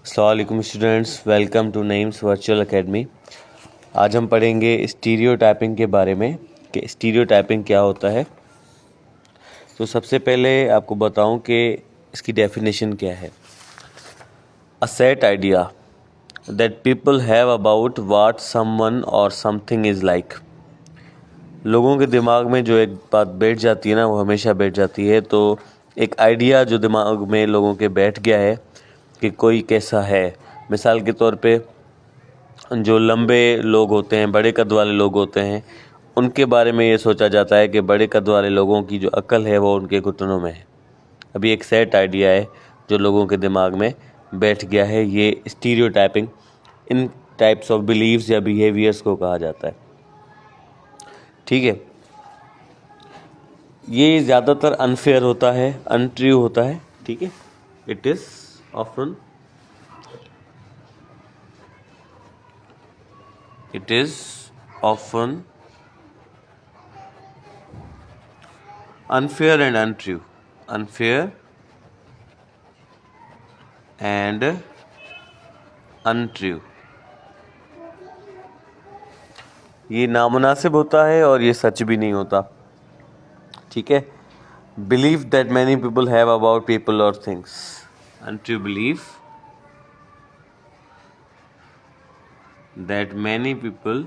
अस्सलाम वालेकुम students, welcome to Naeem's virtual academy. आज हम पढ़ेंगे स्टीरियोटाइपिंग के बारे में कि स्टीरियोटाइपिंग क्या होता है। तो सबसे पहले आपको बताऊं कि इसकी डेफिनेशन क्या है। A set idea that people have about what someone और समथिंग इज़ लाइक। लोगों के दिमाग में जो एक बात बैठ जाती है ना, वो हमेशा बैठ जाती है। तो एक आइडिया जो दिमाग में लोगों के बैठ गया है कि कोई कैसा है। मिसाल के तौर पे जो लंबे लोग होते हैं, बड़े कद वाले लोग होते हैं, उनके बारे में ये सोचा जाता है कि बड़े कद वाले लोगों की जो अकल है वो उनके घुटनों में है। अभी एक सेट आइडिया है जो लोगों के दिमाग में बैठ गया है। ये stereotyping in types of believes या बिहेवियर्स को कहा जाता है। ठीक है, ये ज़्यादातर अनफेयर होता है, अनट्रू होता है। ठीक है, it is often unfair and untrue, unfair and untrue। ये नामुनासिब होता है और ये सच भी नहीं होता। ठीक है, believe that many people have about people और things, untrue belief that many people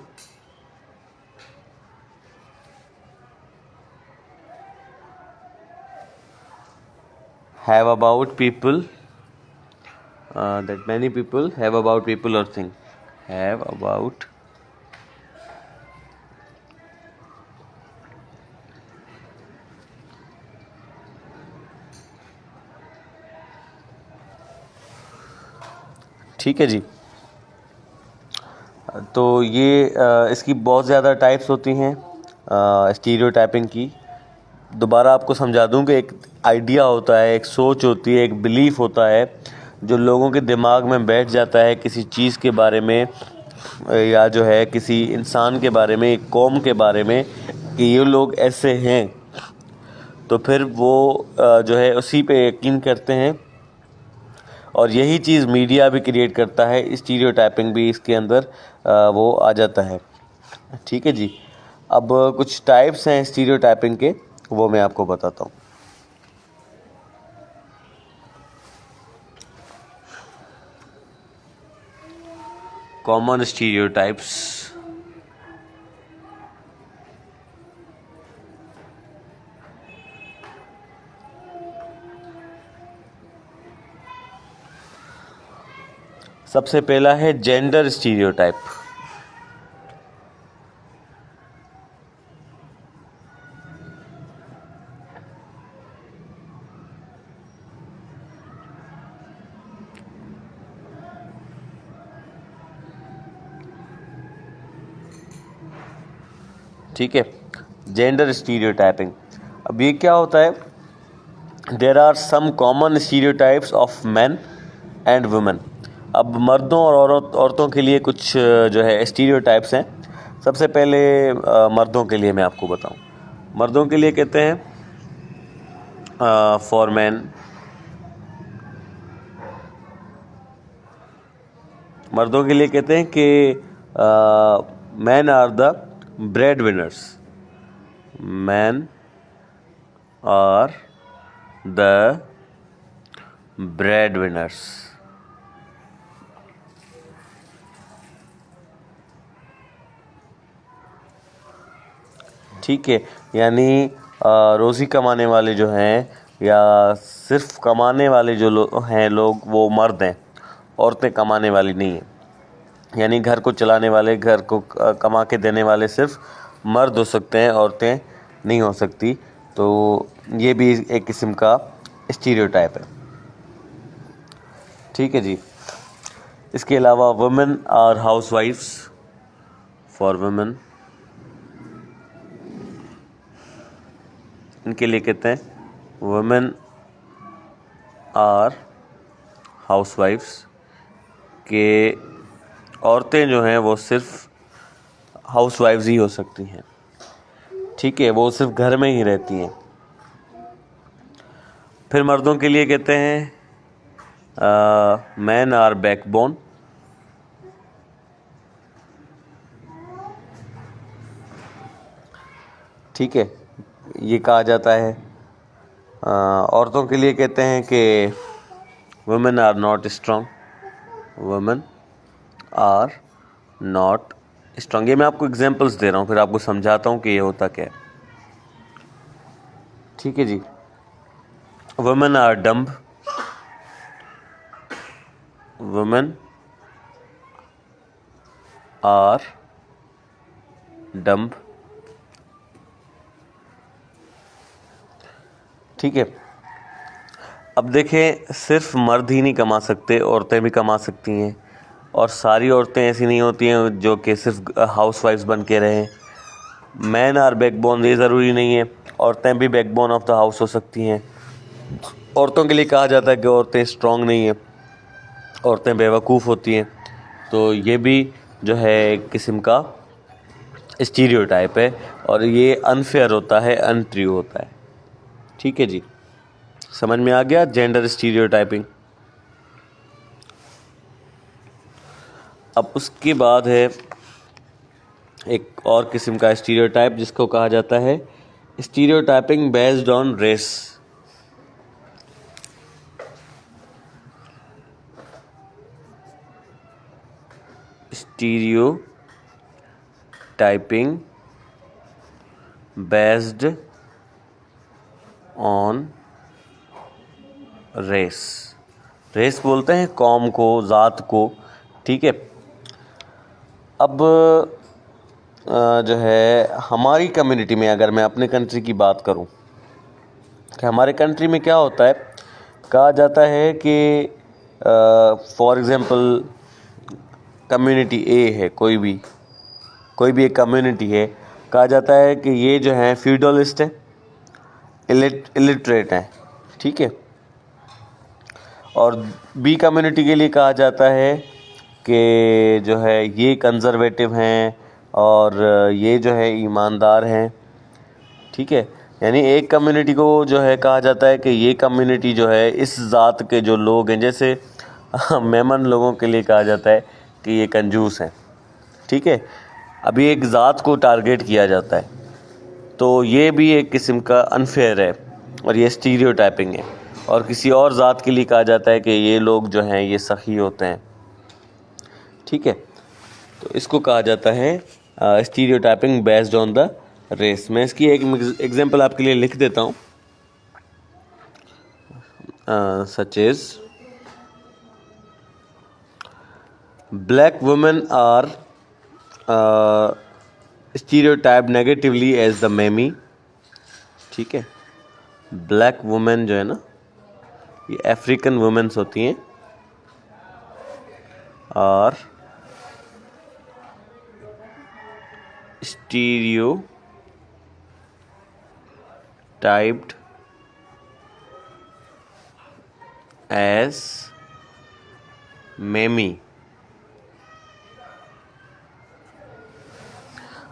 have about people that many people have about people or thing have about ठीक है जी। तो ये इसकी बहुत ज़्यादा टाइप्स होती हैं स्टीरियोटाइपिंग की। दोबारा आपको समझा दूं कि एक आइडिया होता है, एक सोच होती है, एक बिलीफ होता है जो लोगों के दिमाग में बैठ जाता है किसी चीज़ के बारे में या जो है किसी इंसान के बारे में, एक कौम के बारे में कि ये लोग ऐसे हैं। तो फिर वो जो है उसी पे यकीन करते हैं और यही चीज़ मीडिया भी क्रिएट करता है। स्टीरियोटाइपिंग भी इसके अंदर वो आ जाता है। ठीक है जी। अब कुछ टाइप्स हैं स्टीरियोटाइपिंग के, वो मैं आपको बताता हूँ। Common stereotypes. सबसे पहला है जेंडर स्टीरियोटाइप। ठीक है, जेंडर स्टीरियोटाइपिंग। अब ये क्या होता है? There are some common stereotypes of man and women. अब मर्दों और औरतों के लिए कुछ जो है स्टीरियोटाइप्स हैं। सबसे पहले मर्दों के लिए मैं आपको बताऊं। मर्दों के लिए कहते हैं फॉर मैन, मर्दों के लिए कहते हैं कि man are the breadwinners, man are the breadwinners. ठीक है, यानी रोज़ी कमाने वाले जो हैं या सिर्फ कमाने वाले जो हैं लोग, वो मर्द हैं। औरतें कमाने वाली नहीं हैं, यानी घर को चलाने वाले, घर को कमा के देने वाले सिर्फ मर्द हो सकते हैं, औरतें नहीं हो सकती। तो ये भी एक किस्म का स्टीरियोटाइप है। ठीक है जी। इसके अलावा वुमेन आर हाउसवाइफ्स, फॉर वुमेन, इनके लिए कहते हैं वुमेन आर हाउसवाइफ्स, के औरतें जो हैं वो सिर्फ हाउसवाइफ्स ही हो सकती हैं। ठीक है, वो सिर्फ घर में ही रहती हैं। फिर मर्दों के लिए कहते हैं मैन आर बैकबोन, ठीक है, ये कहा जाता है। औरतों के लिए कहते हैं कि women are not strong, women are not strong. ये मैं आपको एग्जांपल्स दे रहा हूँ, फिर आपको समझाता हूँ कि ये होता क्या है। ठीक है जी। Women are dumb, women are dumb, ठीक है। अब देखें, सिर्फ मर्द ही नहीं कमा सकते, औरतें भी कमा सकती हैं, और सारी औरतें ऐसी नहीं होती हैं जो कि सिर्फ हाउस वाइफ्स बन के रहें। मैन आर बैकबोन, ये ज़रूरी नहीं है, औरतें भी बैकबोन ऑफ द हाउस हो सकती हैं। औरतों के लिए कहा जाता है कि औरतें स्ट्रांग नहीं हैं, औरतें बेवकूफ़ होती हैं। तो ये भी जो है एक किस्म का स्टीरियोटाइप है, और ये अनफेयर होता है, अनट्रू होता है। ठीक है जी, समझ में आ गया जेंडर स्टीरियोटाइपिंग। अब उसके बाद है एक और किस्म का स्टीरियोटाइप जिसको कहा जाता है stereotyping based on race. Stereotyping based on race. Race बोलते हैं कौम को, ज़ात को, ठीक है। अब जो है हमारी कम्युनिटी में, अगर मैं अपने कंट्री की बात करूं कि हमारे कंट्री में क्या होता है, कहा जाता है कि फॉर एग्ज़ाम्पल कम्युनिटी ए है, कोई भी एक कम्युनिटी है, कहा जाता है कि ये जो है फ्यूडलिस्ट है, इलिटरेट हैं, ठीक है। और बी कम्युनिटी के लिए कहा जाता है कि जो है ये कंज़र्वेटिव हैं और ये जो है ईमानदार हैं, ठीक है। यानी एक कम्युनिटी को जो है कहा जाता है कि ये कम्युनिटी जो है इस ज़ात के जो लोग हैं, जैसे मेमन लोगों के लिए कहा जाता है कि ये कंजूस हैं, ठीक है। अभी एक ज़ात को टारगेट किया जाता है, तो ये भी एक किस्म का अनफेयर है और ये स्टीरियोटाइपिंग है। और किसी और ज़ात के लिए कहा जाता है कि ये लोग जो हैं ये सखी होते हैं, ठीक है। तो इसको कहा जाता है stereotyping based on the race. मैं इसकी एक एग्जांपल आपके लिए लिख देता हूँ, such is black women are stereotype negatively as the mammy, ठीक है। ब्लैक वुमेन जो है ना, ये अफ्रीकन वुमेन्स होती हैं, और स्टीरियोटाइप्ड एज मेमी।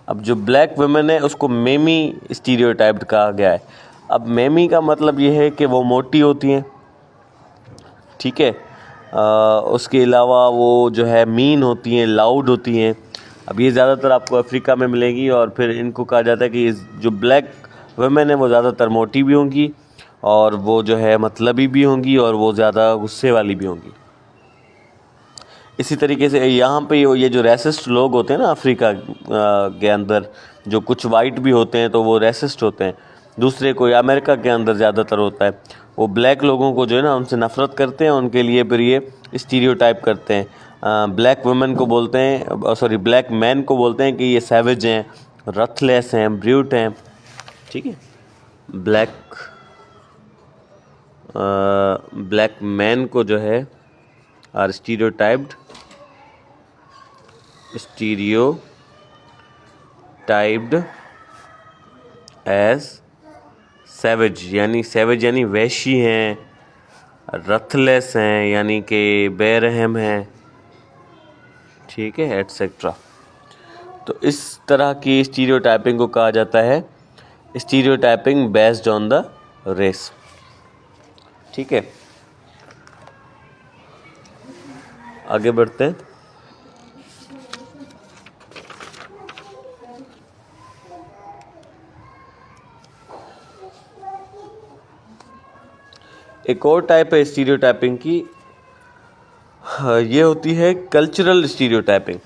अब जो ब्लैक वुमेन है उसको मेमी स्टीरियोटाइप्ड कहा गया है। अब मेमी का मतलब ये है कि वो मोटी होती हैं, ठीक है। उसके अलावा वो जो है मीन होती हैं, लाउड होती हैं। अब ये ज़्यादातर आपको अफ्रीका में मिलेगी, और फिर इनको कहा जाता है कि जो ब्लैक वुमेन है वो ज़्यादातर मोटी भी होंगी, और वो जो है मतलबी भी होंगी, और वो ज़्यादा गुस्से वाली भी होंगी। इसी तरीके से यहाँ पे ये जो रेसिस्ट लोग होते हैं ना अफ्रीका के अंदर, जो कुछ वाइट भी होते हैं तो वो रेसिस्ट होते हैं। दूसरे कोई अमेरिका के अंदर ज़्यादातर होता है, वो ब्लैक लोगों को जो है ना उनसे नफ़रत करते हैं, उनके लिए फिर ये स्टीरियोटाइप करते हैं। ब्लैक वुमेन को बोलते हैं, सॉरी ब्लैक मैन को बोलते हैं कि ये सैवेज हैं, रथलेस हैं, ब्रूट हैं, ठीक है। ब्लैक मैन को जो है आर स्टीरियोटाइप्ड एज सैवेज, यानी वैशी हैं, रथलेस हैं यानी कि बेरहम हैं, ठीक है, एटसेट्रा। तो इस तरह की स्टीरियोटाइपिंग को कहा जाता है stereotyping based on the race, ठीक है। आगे बढ़ते हैं। एक और टाइप है स्टीरियोटाइपिंग की, ये होती है कल्चरल स्टीरियोटाइपिंग।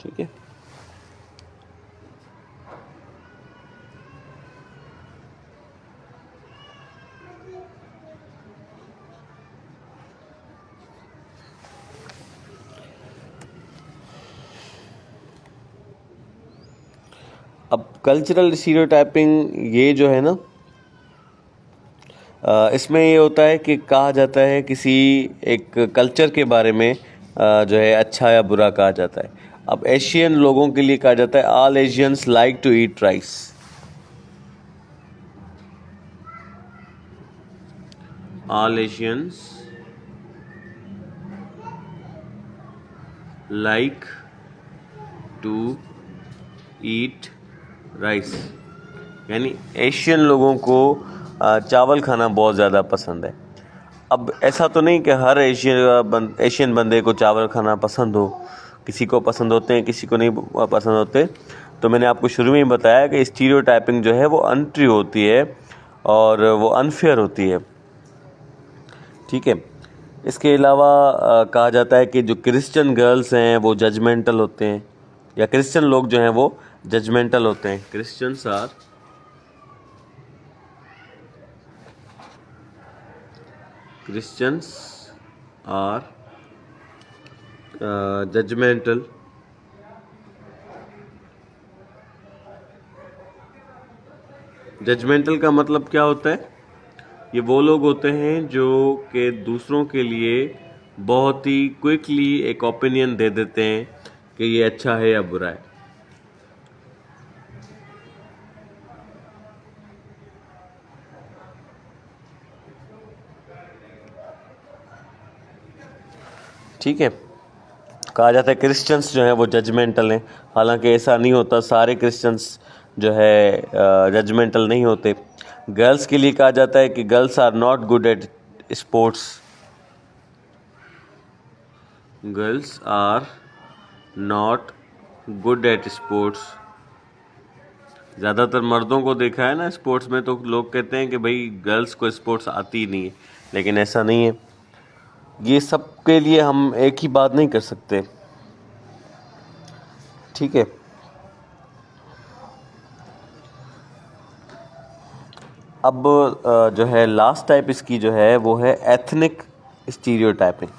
ठीक है, अब कल्चरल स्टीरियोटाइपिंग ये जो है ना, इसमें ये होता है कि कहा जाता है किसी एक कल्चर के बारे में जो है अच्छा या बुरा कहा जाता है। अब एशियन लोगों के लिए कहा जाता है all Asians like to eat rice. All Asians like to eat rice, यानी एशियन लोगों को चावल खाना बहुत ज़्यादा पसंद है। अब ऐसा तो नहीं कि हर एशियन बंदे को चावल खाना पसंद हो, किसी को पसंद होते हैं, किसी को नहीं पसंद होते। तो मैंने आपको शुरू में ही बताया कि स्टीरियोटाइपिंग जो है वो अनट्रू होती है और वो अनफेयर होती है। ठीक है, इसके अलावा कहा जाता है कि जो क्रिश्चियन गर्ल्स हैं वो जजमेंटल होते हैं, या क्रिश्चियन लोग जो हैं वो जजमेंटल होते हैं। Christians are judgemental. जजमेंटल का मतलब क्या होता है? ये वो लोग होते हैं जो कि दूसरों के लिए बहुत ही क्विकली एक ओपिनियन दे देते हैं कि ये अच्छा है या बुरा है। ठीक है, कहा जाता है क्रिश्चियंस जो हैं वो जजमेंटल हैं, हालांकि ऐसा नहीं होता, सारे क्रिश्चियंस जो है जजमेंटल नहीं होते। गर्ल्स के लिए कहा जाता है कि girls are not good at sports. Girls are not good at sports. ज़्यादातर मर्दों को देखा है ना स्पोर्ट्स में, तो लोग कहते हैं कि भाई गर्ल्स को स्पोर्ट्स आती ही नहीं है, लेकिन ऐसा नहीं है। ये सब के लिए हम एक ही बात नहीं कर सकते। ठीक है, अब जो है लास्ट टाइप इसकी जो है वो है एथनिक स्टीरियोटाइपिंग।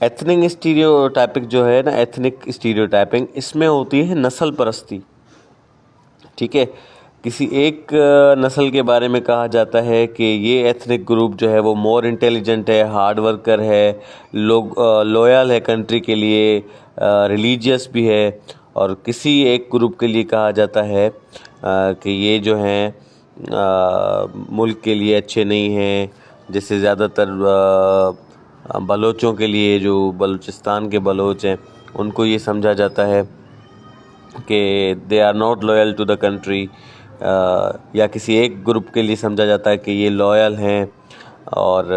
एथनिक स्टीरियोटाइपिंग जो है ना, एथनिक स्टीरियोटाइपिंग, इसमें होती है नस्ल परस्ती। ठीक है, किसी एक नस्ल के बारे में कहा जाता है कि ये एथनिक ग्रुप जो है वो मोर इंटेलिजेंट है, हार्ड वर्कर है, लोग लॉयल है कंट्री के लिए, रिलीजियस भी है। और किसी एक ग्रुप के लिए कहा जाता है कि ये जो हैं मुल्क के लिए अच्छे नहीं हैं। जैसे ज़्यादातर बलोचों के लिए, जो बलूचिस्तान के बलोच हैं, उनको ये समझा जाता है कि they are not loyal to the country, या किसी एक ग्रुप के लिए समझा जाता है कि ये लॉयल हैं। और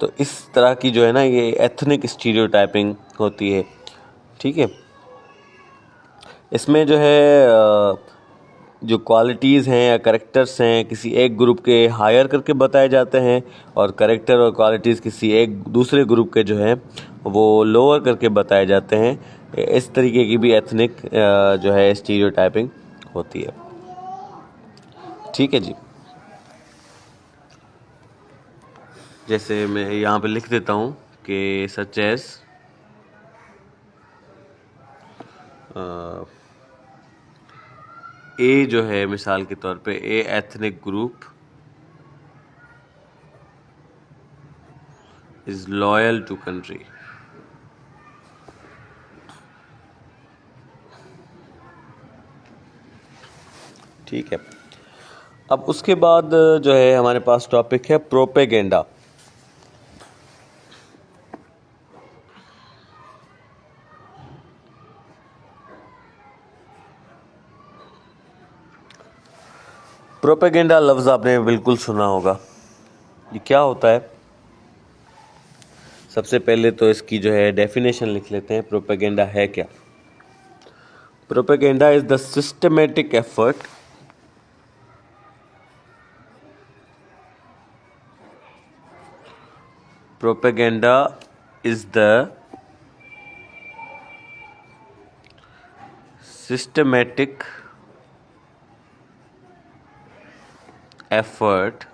तो इस तरह की जो है ना, ये एथनिक स्टीरियोटाइपिंग होती है। ठीक है, इसमें जो है जो क्वालिटीज़ हैं या करेक्टर्स हैं किसी एक ग्रुप के हायर करके बताए जाते हैं, और करेक्टर और क्वालिटीज़ किसी एक दूसरे ग्रुप के जो हैं वो लोअर करके बताए जाते हैं। इस तरीके की भी एथनिक जो है स्टीरियोटाइपिंग होती है। ठीक है जी, जैसे मैं यहाँ पे लिख देता हूँ कि सच एज ए जो है, मिसाल के तौर पे a ethnic group is loyal to country. ठीक है, अब उसके बाद जो है हमारे पास टॉपिक है प्रोपेगेंडा। प्रोपेगेंडा लफ्ज़ आपने बिल्कुल सुना होगा। ये क्या होता है? सबसे पहले तो इसकी जो है डेफिनेशन लिख लेते हैं। प्रोपेगेंडा है क्या? Propaganda is the systematic effort propaganda is the systematic effort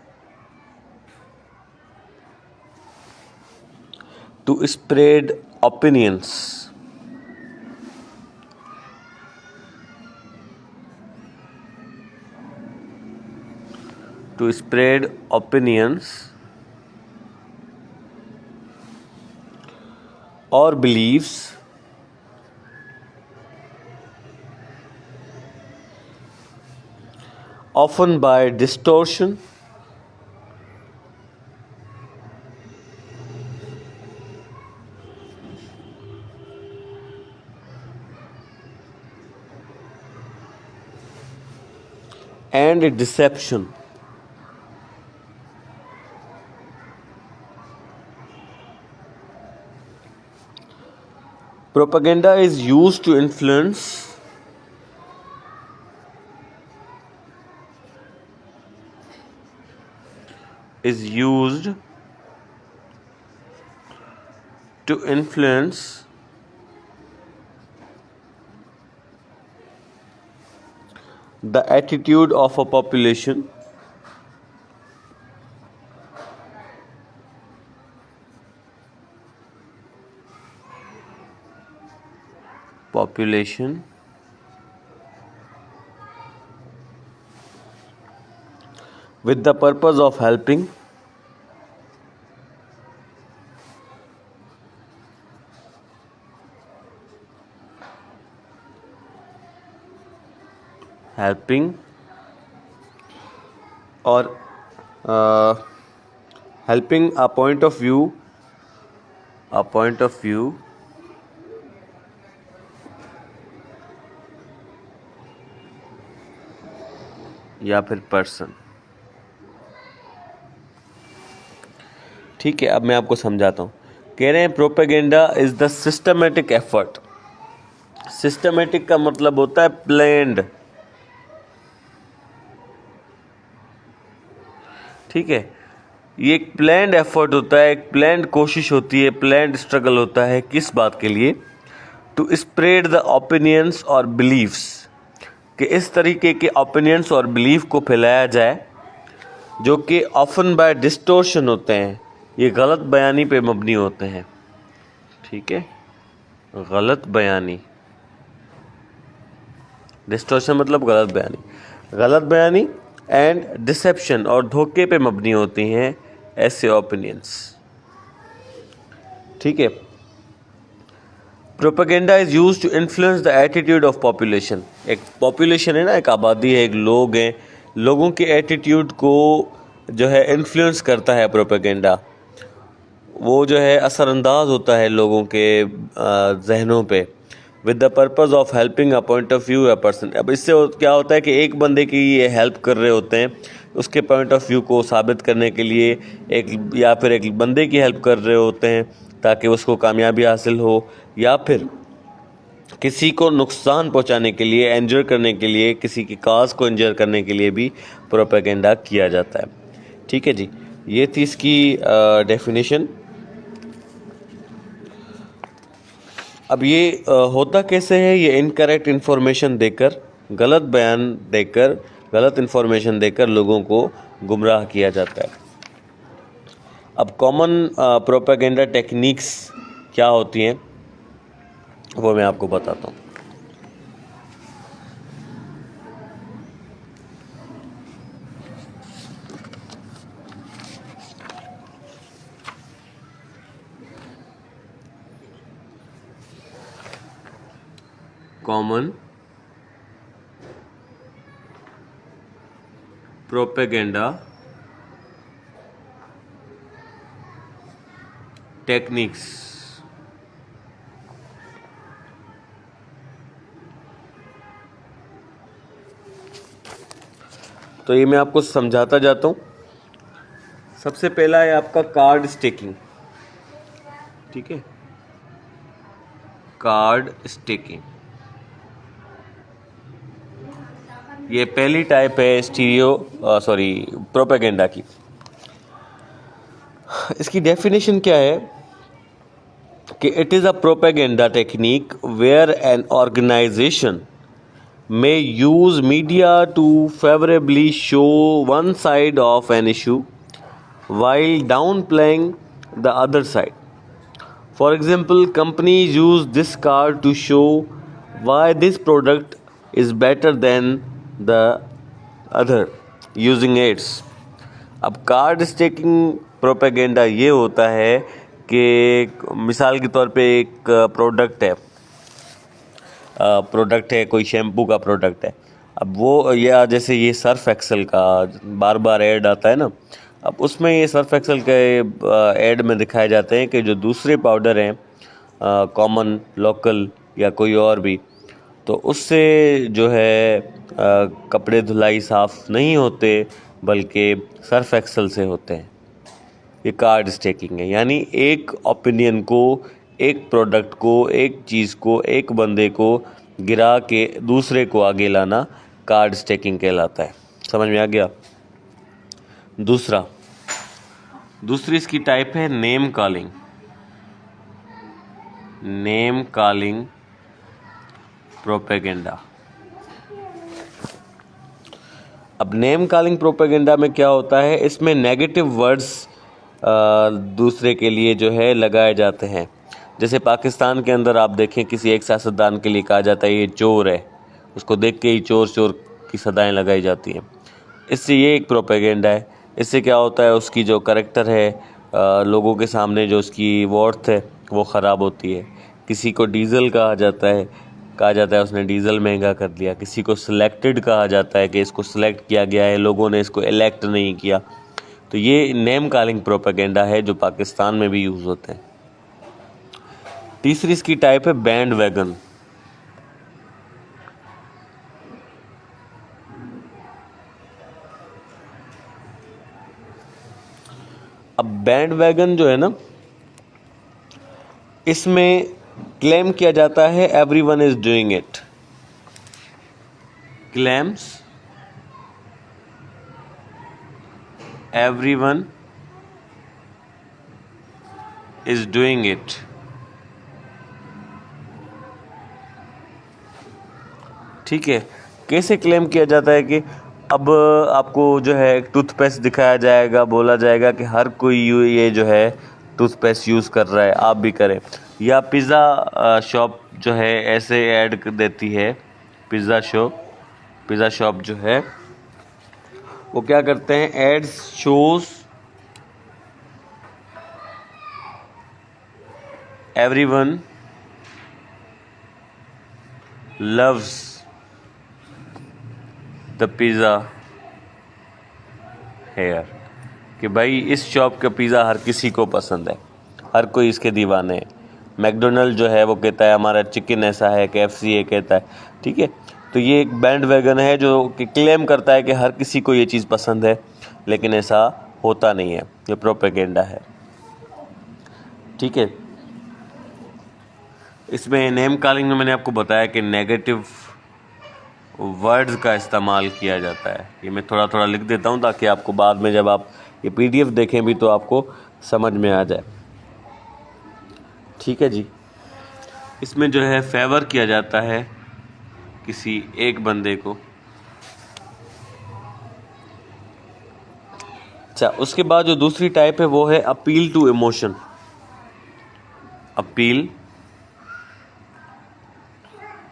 to spread opinions or beliefs often by distortion and deception. Propaganda is used to influence the attitude of a population with the purpose of helping or helping a point of view या फिर person. ठीक है, अब मैं आपको समझाता हूँ। कह रहे हैं propaganda is the systematic effort. Systematic का मतलब होता है प्लान्ड। ठीक है, ये एक प्लान्ड एफर्ट होता है, एक प्लान्ड कोशिश होती है, प्लान्ड स्ट्रगल होता है। किस बात के लिए? टू स्प्रेड द ओपिनियंस और बिलीव्स, कि इस तरीके के ओपिनियंस और बिलीफ को फैलाया जाए जो कि ऑफन बाय डिस्टोर्शन होते हैं, ये गलत बयानी पे मबनी होते हैं। ठीक है, गलत बयानी, डिस्टोर्शन मतलब गलत बयानी एंड डिसेप्शन और धोखे पे मबनी होती हैं ऐसे ओपिनियंस। ठीक है, propaganda is used to influence the attitude of population. एक पॉपुलेशन है ना, एक आबादी है, एक लोग हैं, लोगों के एटीट्यूड को जो है इन्फ्लुएंस करता है प्रोपेगेंडा। वो जो है असरअंदाज होता है लोगों के जहनों पे, with the purpose of helping a point of view या पर्सन। अब इससे क्या होता है कि एक बंदे की ये हेल्प कर रहे होते हैं, उसके पॉइंट ऑफ व्यू को साबित करने के लिए एक बंदे की हेल्प कर रहे होते हैं ताकि उसको कामयाबी हासिल हो, या फिर किसी को नुकसान पहुंचाने के लिए, इंजर करने के लिए, किसी की काज को इंजर करने के लिए भी प्रोपेगेंडा किया जाता है। ठीक है जी, ये थी इसकी डेफिनेशन। अब ये होता कैसे है? ये इनकरेक्ट इन्फॉर्मेशन देकर, गलत बयान देकर, गलत इन्फॉर्मेशन देकर लोगों को गुमराह किया जाता है। अब कॉमन प्रोपेगेंडा टेक्निक्स क्या होती हैं वो मैं आपको बताता हूँ। Common propaganda techniques. तो ये मैं आपको समझाता जाता हूँ। सबसे पहला है आपका कार्ड स्टेकिंग, ठीक है, कार्ड स्टेकिंग। ये पहली टाइप है प्रोपेगेंडा की। इसकी डेफिनेशन क्या है कि it is a propaganda technique where an organisation may use media to favorably show one side of an issue while downplaying the other side. For example, companies use this card to show why this product is better than the other using ads. अब card staking propaganda ये होता है कि मिसाल के तौर पे एक प्रोडक्ट है, कोई शैम्पू का प्रोडक्ट है। अब वो, या जैसे ये सर्फ एक्सेल का बार बार ऐड आता है ना, अब उसमें ये सर्फ एक्सेल के ऐड में दिखाए जाते हैं कि जो दूसरे पाउडर हैं कॉमन, लोकल या कोई और भी, तो उससे जो है कपड़े धुलाई साफ़ नहीं होते बल्कि सर्फ एक्सेल से होते हैं। ये कार्ड स्टेकिंग है, यानी एक ओपिनियन को, एक प्रोडक्ट को, एक चीज़ को, एक बंदे को गिरा के दूसरे को आगे लाना कार्ड स्टेकिंग कहलाता है। समझ में आ गया? दूसरी इसकी टाइप है name calling. Name calling propaganda. अब नेम कॉलिंग प्रोपेगेंडा में क्या होता है, इसमें नेगेटिव वर्ड्स दूसरे के लिए जो है लगाए जाते हैं। जैसे पाकिस्तान के अंदर आप देखें, किसी एक सियासतदान के लिए कहा जाता है ये चोर है, उसको देख के ही चोर चोर की सदाएं लगाई जाती हैं। इससे ये एक प्रोपेगेंडा है। इससे क्या होता है, उसकी जो करैक्टर है, लोगों के सामने जो उसकी वर्थ है वो ख़राब होती है। किसी को डीज़ल कहा जाता है उसने डीज़ल महंगा कर दिया। किसी को सिलेक्टेड कहा जाता है कि इसको सिलेक्ट किया गया है, लोगों ने इसको इलेक्ट नहीं किया। तो ये नेम कॉलिंग प्रोपेगेंडा है जो पाकिस्तान में भी यूज़ होते हैं। तीसरी इसकी टाइप है बैंड वैगन। अब बैंड वैगन जो है ना, इसमें क्लेम किया जाता है everyone is doing it. Claims everyone is doing it. ठीक है, कैसे क्लेम किया जाता है कि अब आपको जो है टूथपेस्ट दिखाया जाएगा, बोला जाएगा कि हर कोई ये जो है टूथपेस्ट यूज़ कर रहा है, आप भी करें। या पिज़्ज़ा शॉप जो है ऐसे ऐड देती है, पिज़्ज़ा शॉप जो है वो क्या करते हैं, ads shows everyone loves the pizza here, कि भाई इस शॉप का पिज़्ज़ा हर किसी को पसंद है, हर कोई इसके दीवाने है। मैकडोनल्ड जो है वो कहता है हमारा चिकन ऐसा है, KFC ये कहता है। ठीक है, तो ये एक बैंड वैगन है जो कि क्लेम करता है कि हर किसी को ये चीज़ पसंद है, लेकिन ऐसा होता नहीं है, ये प्रोपेगेंडा है। ठीक है, इसमें नेम कॉलिंग में मैंने आपको बताया कि नेगेटिव वर्ड्स का इस्तेमाल किया जाता है। ये मैं थोड़ा थोड़ा लिख देता हूँ ताकि आपको बाद में जब आप ये PDF देखें भी तो आपको समझ में आ जाए। ठीक है जी, इसमें जो है फेवर किया जाता है किसी एक बंदे को। अच्छा, उसके बाद जो दूसरी टाइप है वो है appeal to emotion. Appeal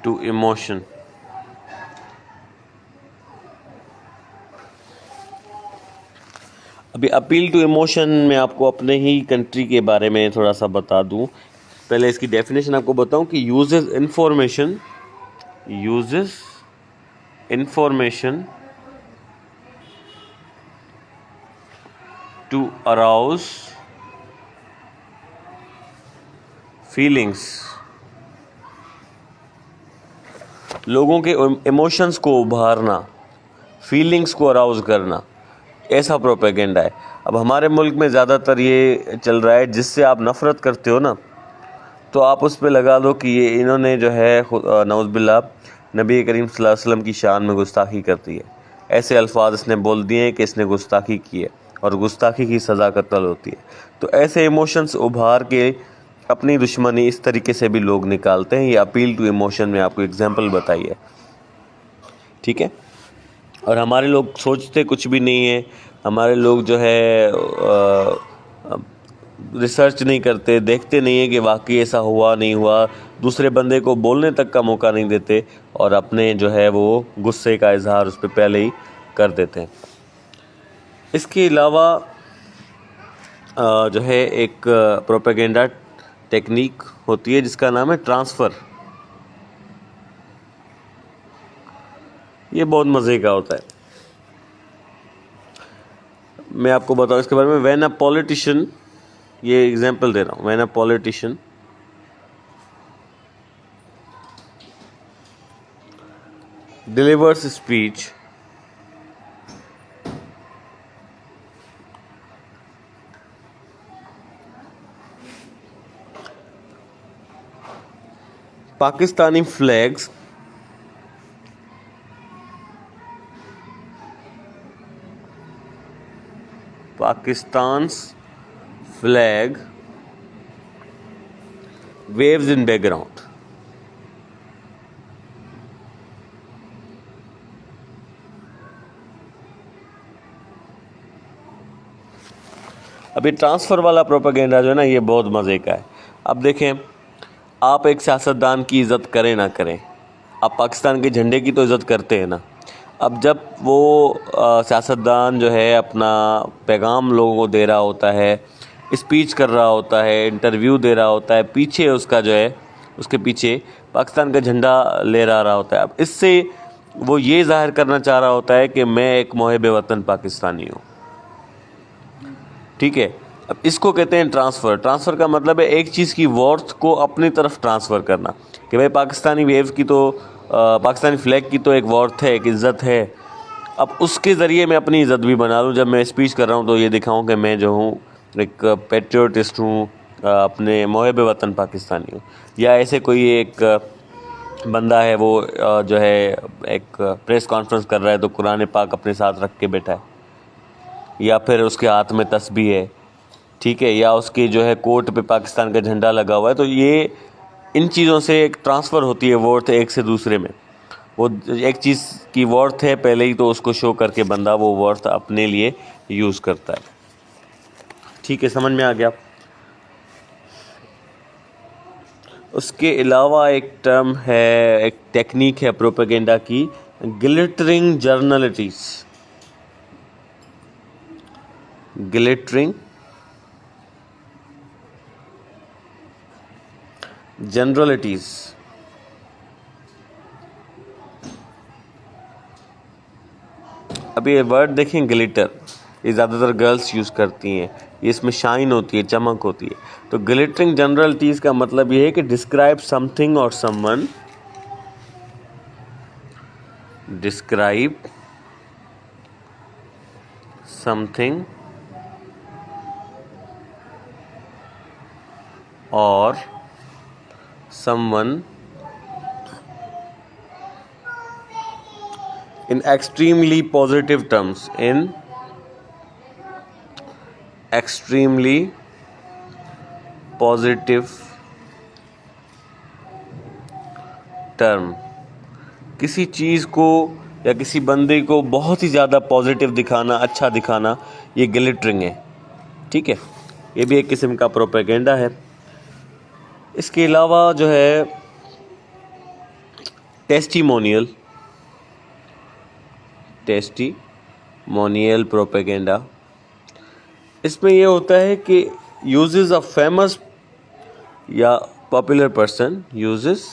to emotion. अभी अपील टू इमोशन में आपको अपने ही कंट्री के बारे में थोड़ा सा बता दूं। पहले इसकी डेफिनेशन आपको बताऊं कि uses information to arouse feelings, लोगों के इमोशंस को उभारना, फीलिंग्स को अराउज करना, ऐसा प्रोपेगेंडा है। अब हमारे मुल्क में ज़्यादातर ये चल रहा है, जिससे आप नफ़रत करते हो ना, तो आप उस पे लगा दो कि ये इन्होंने जो है नौज़ुबिल्लाह नबी करीम सल्लल्लाहु अलैहि वसल्लम की शान में गुस्ताखी कर दी है। ऐसे अल्फाज इसने बोल दिए हैं कि इसने गुस्ताखी की है और गुस्ताखी की सज़ा कत्ल होती है। तो ऐसे इमोशंस उभार के अपनी दुश्मनी इस तरीके से भी लोग निकालते हैं। ये अपील टू इमोशन में आपको एग्जाम्पल बताई है, ठीक है। और हमारे लोग सोचते कुछ भी नहीं है। हमारे लोग जो है रिसर्च नहीं करते, देखते नहीं है कि वाकई ऐसा हुआ नहीं हुआ, दूसरे बंदे को बोलने तक का मौका नहीं देते और अपने जो है वो गुस्से का इजहार उस पर पहले ही कर देते हैं। इसके अलावा जो है एक प्रोपेगेंडा टेक्निक होती है जिसका नाम है ट्रांसफ़र। ये बहुत मज़े का होता है। मैं आपको बताऊँ इसके बारे में। व्हेन अ पॉलिटिशियन, ये एग्जांपल दे रहा हूँ, when a politician delivers speech Pakistani flags Pakistan's flag waves in background। अभी ट्रांसफ़र वाला प्रोपेगेंडा जो है ना, ये बहुत मज़े का है। अब देखें, आप एक सियासतदान की इज़्ज़त करें ना करें, आप पाकिस्तान के झंडे की तो इज़्ज़त करते हैं ना। अब जब वो सियासतदान जो है अपना पैगाम लोगों को दे रहा होता है, स्पीच कर रहा होता है, इंटरव्यू दे रहा होता है, पीछे उसका जो है, उसके पीछे पाकिस्तान का झंडा लहरा रहा होता है। अब इससे वो ये ज़ाहिर करना चाह रहा होता है कि मैं एक मुहिब वतन पाकिस्तानी हूँ, ठीक है। अब इसको कहते हैं ट्रांसफ़र। ट्रांसफ़र का मतलब है एक चीज़ की वर्थ को अपनी तरफ ट्रांसफ़र करना, कि भाई पाकिस्तानी वेव की तो पाकिस्तानी फ्लैग की तो एक वर्थ है, एक इज़्ज़त है। अब उसके ज़रिए मैं अपनी इज़्ज़त भी बना लूँ। जब मैं स्पीच कर रहा हूँ तो ये दिखाऊँ कि मैं जो हूँ एक पेट्रियोटिस्ट हूँ, अपने मुहिब वतन पाकिस्तानी हूँ। या ऐसे कोई एक बंदा है, वो जो है एक प्रेस कॉन्फ्रेंस कर रहा है तो कुरान पाक अपने साथ रख के बैठा है, या फिर उसके हाथ में तस्बीह है, ठीक है, या उसके जो है कोट पे पाकिस्तान का झंडा लगा हुआ है। तो ये इन चीज़ों से एक ट्रांसफ़र होती है वर्थ एक से दूसरे में। वो एक चीज़ की वर्थ है पहले ही, तो उसको शो करके बंदा वो वर्थ अपने लिए यूज़ करता है, ठीक है। समझ में आ गया। उसके अलावा एक टर्म है, एक टेक्निक है प्रोपेगेंडा की, ग्लिटरिंग जर्नलिटीज़। ग्लिटरिंग जनरलिटीज़। अब ये वर्ड देखें, ग्लिटर, ये ज़्यादातर गर्ल्स यूज़ करती हैं। ये इसमें शाइन होती है, चमक होती है। तो ग्लिटरिंग जनरलिटीज़ का मतलब ये है कि डिस्क्राइब समथिंग और समवन, डिस्क्राइब समथिंग और someone in extremely positive terms, in extremely positive term। किसी चीज़ को या किसी बंदे को बहुत ही ज़्यादा पॉजिटिव दिखाना, अच्छा दिखाना, ये ग्लिटरिंग है, ठीक है। ये भी एक किस्म का प्रोपेगेंडा है। इसके अलावा जो है टेस्टिमोनियल, टेस्टिमोनियल प्रोपेगेंडा। इसमें यह होता है कि यूजेस अ फेमस या popular person, uses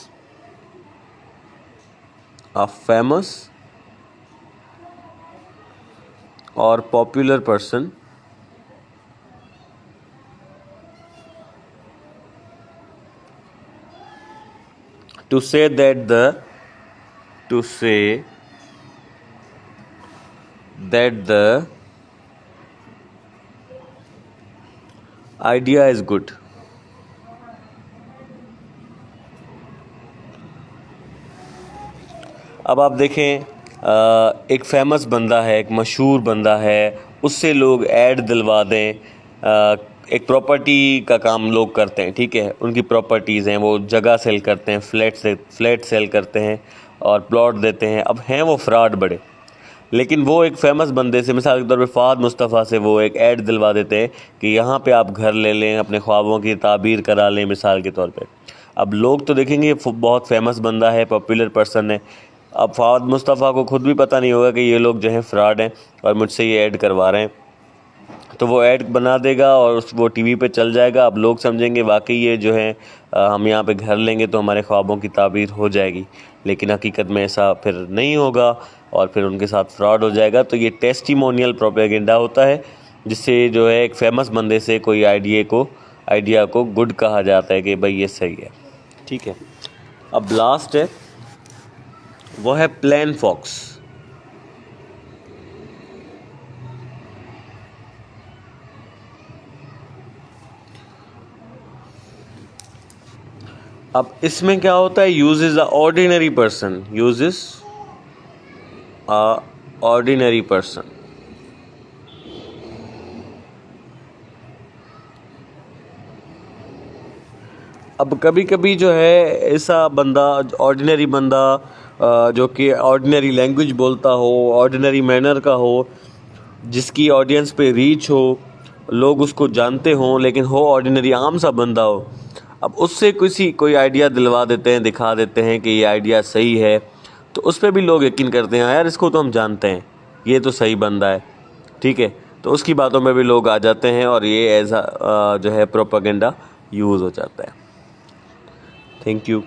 a famous और popular person to say that the idea is good. अब आप देखें एक फेमस बंदा है, एक मशहूर बंदा है, उससे लोग ऐड दिलवा दें। एक प्रॉपर्टी का काम लोग करते हैं, ठीक है, उनकी प्रॉपर्टीज़ हैं, वो जगह सेल करते हैं, फ्लैट सेल करते हैं और प्लॉट देते हैं। अब हैं वो फ्रॉड बड़े, लेकिन वो एक फेमस बंदे से, मिसाल के तौर पे फ़ाद मुस्तफ़ा से, वो एक ऐड दिलवा देते हैं कि यहाँ पे आप घर ले लें, अपने ख्वाबों की ताबीर करा लें, मिसाल के तौर पे। अब लोग तो देखेंगे ये बहुत फेमस बंदा है, पॉपुलर पर्सन है। अब फ़ाद मुस्तफ़ा को खुद भी पता नहीं होगा कि ये लोग जो हैं फ्रॉड हैं और मुझसे ये ऐड करवा रहे हैं, तो वो ऐड बना देगा और वो टीवी पे चल जाएगा। अब लोग समझेंगे वाकई ये जो है हम यहाँ पे घर लेंगे तो हमारे ख्वाबों की ताबीर हो जाएगी, लेकिन हकीकत में ऐसा फिर नहीं होगा और फिर उनके साथ फ्रॉड हो जाएगा। तो ये टेस्टिमोनियल प्रोपेगेंडा होता है, जिससे जो है एक फेमस बंदे से कोई आइडिया को गुड कहा जाता है कि भाई ये सही है, ठीक है। अब लास्ट है, वो है प्लान फॉक्स। अब इसमें क्या होता है, यूजेस अ ऑर्डिनरी पर्सन। अब कभी कभी जो है ऐसा बंदा, ऑर्डिनरी बंदा जो कि ऑर्डिनरी लैंग्वेज बोलता हो, ऑर्डिनरी मैनर का हो, जिसकी ऑडियंस पे रीच हो, लोग उसको जानते हों, लेकिन हो ऑर्डिनरी आम सा बंदा हो। अब उससे कोई आइडिया दिलवा देते हैं, दिखा देते हैं कि ये आइडिया सही है, तो उस पर भी लोग यकीन करते हैं, यार इसको तो हम जानते हैं, ये तो सही बंदा है, ठीक है। तो उसकी बातों में भी लोग आ जाते हैं और ये एज जो है प्रोपेगेंडा यूज़ हो जाता है। Thank you.